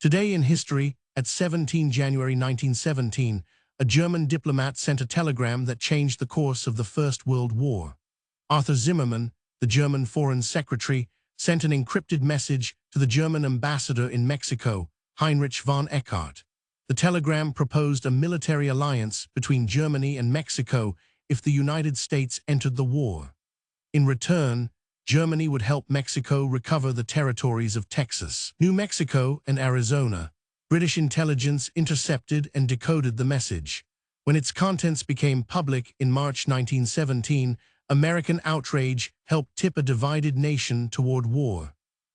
Today in history, at 17 January 1917, a German diplomat sent a telegram that changed the course of the First World War. Arthur Zimmermann, the German Foreign Secretary, sent an encrypted message to the German ambassador in Mexico, Heinrich von Eckart. The telegram proposed a military alliance between Germany and Mexico if the United States entered the war. In return, Germany would help Mexico recover the territories of Texas, New Mexico, and Arizona. British intelligence intercepted and decoded the message. When its contents became public in March 1917, American outrage helped tip a divided nation toward war.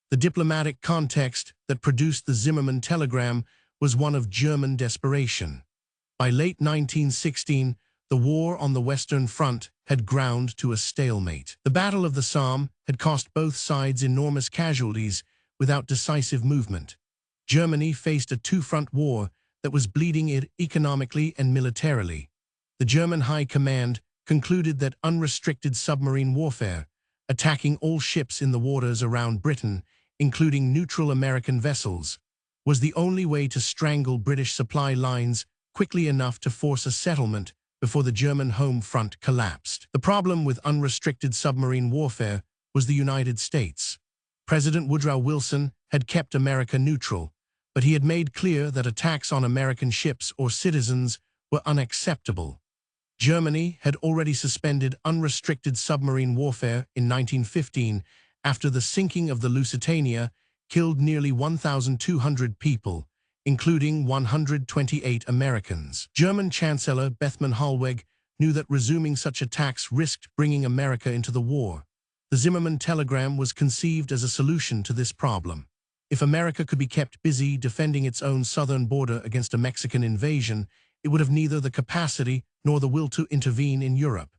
The diplomatic context that produced the Zimmermann telegram was one of German desperation. By late 1916, the war on the Western Front had ground to a stalemate. The Battle of the Somme had cost both sides enormous casualties without decisive movement. Germany faced a two-front war that was bleeding it economically and militarily. The German High Command concluded that unrestricted submarine warfare, attacking all ships in the waters around Britain, including neutral American vessels, was the only way to strangle British supply lines quickly enough to force a settlement before the German home front collapsed. The problem with unrestricted submarine warfare was the United States. President Woodrow Wilson had kept America neutral, but he had made clear that attacks on American ships or citizens were unacceptable. Germany had already suspended unrestricted submarine warfare in 1915 after the sinking of the Lusitania killed nearly 1,200 people, including 128 Americans. German Chancellor Bethmann Hollweg knew that resuming such attacks risked bringing America into the war. The Zimmermann telegram was conceived as a solution to this problem. If America could be kept busy defending its own southern border against a Mexican invasion, it would have neither the capacity nor the will to intervene in Europe.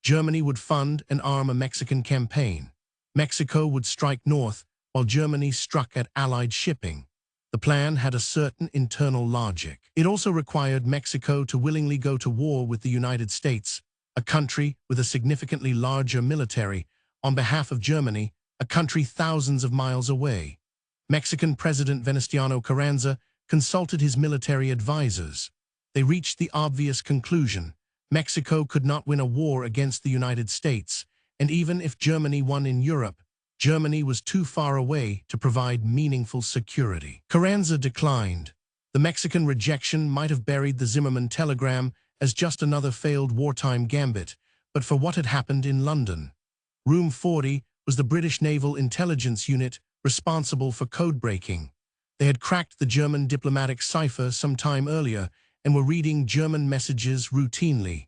Germany would fund and arm a Mexican campaign. Mexico would strike north, while Germany struck at Allied shipping. The plan had a certain internal logic. It also required Mexico to willingly go to war with the United States, a country with a significantly larger military, on behalf of Germany, a country thousands of miles away. Mexican President Venustiano Carranza consulted his military advisors. They reached the obvious conclusion: Mexico could not win a war against the United States, and even if Germany won in Europe, Germany was too far away to provide meaningful security. Carranza declined. The Mexican rejection might have buried the Zimmermann telegram as just another failed wartime gambit, but for what had happened in London. Room 40 was the British Naval Intelligence Unit responsible for code-breaking. They had cracked the German diplomatic cipher some time earlier and were reading German messages routinely.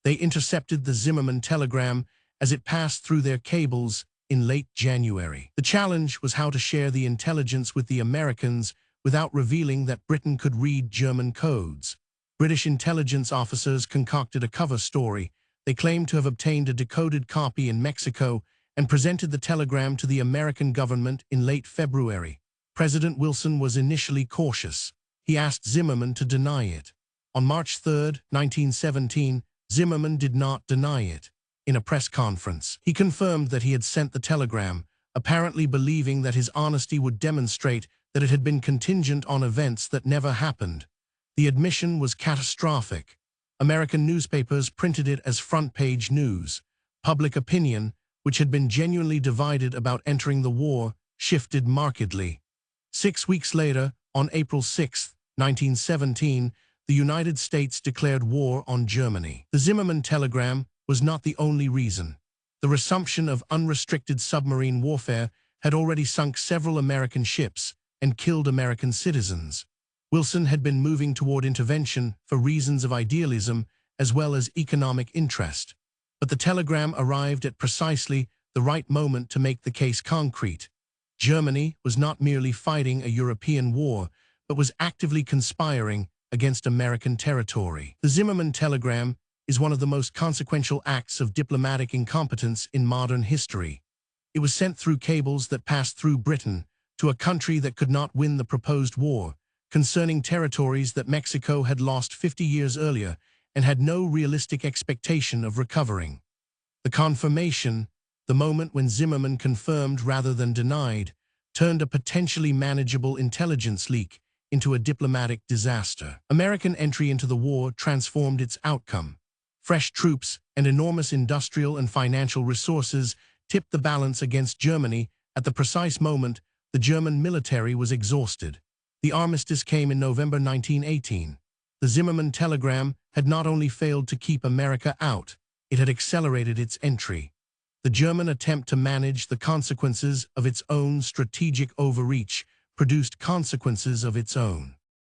They intercepted the Zimmermann telegram as it passed through their cables in late January. The challenge was how to share the intelligence with the Americans without revealing that Britain could read German codes. British intelligence officers concocted a cover story. They claimed to have obtained a decoded copy in Mexico and presented the telegram to the American government in late February. President Wilson was initially cautious. He asked Zimmermann to deny it. On March 3, 1917, Zimmermann did not deny it. In a press conference, he confirmed that he had sent the telegram, apparently believing that his honesty would demonstrate that it had been contingent on events that never happened. The admission was catastrophic. American newspapers printed it as front-page news. Public opinion, which had been genuinely divided about entering the war, shifted markedly. 6 weeks later, on April 6, 1917, the United States declared war on Germany. The Zimmermann telegram was not the only reason. The resumption of unrestricted submarine warfare had already sunk several American ships and killed American citizens. Wilson had been moving toward intervention for reasons of idealism as well as economic interest. But the telegram arrived at precisely the right moment to make the case concrete. Germany was not merely fighting a European war, but was actively conspiring against American territory. The Zimmermann telegram is one of the most consequential acts of diplomatic incompetence in modern history. It was sent through cables that passed through Britain to a country that could not win the proposed war, concerning territories that Mexico had lost 50 years earlier and had no realistic expectation of recovering. The confirmation, the moment when Zimmermann confirmed rather than denied, turned a potentially manageable intelligence leak into a diplomatic disaster. American entry into the war transformed its outcome. Fresh troops and enormous industrial and financial resources tipped the balance against Germany at the precise moment the German military was exhausted. The armistice came in November 1918. The Zimmermann telegram had not only failed to keep America out, it had accelerated its entry. The German attempt to manage the consequences of its own strategic overreach produced consequences of its own.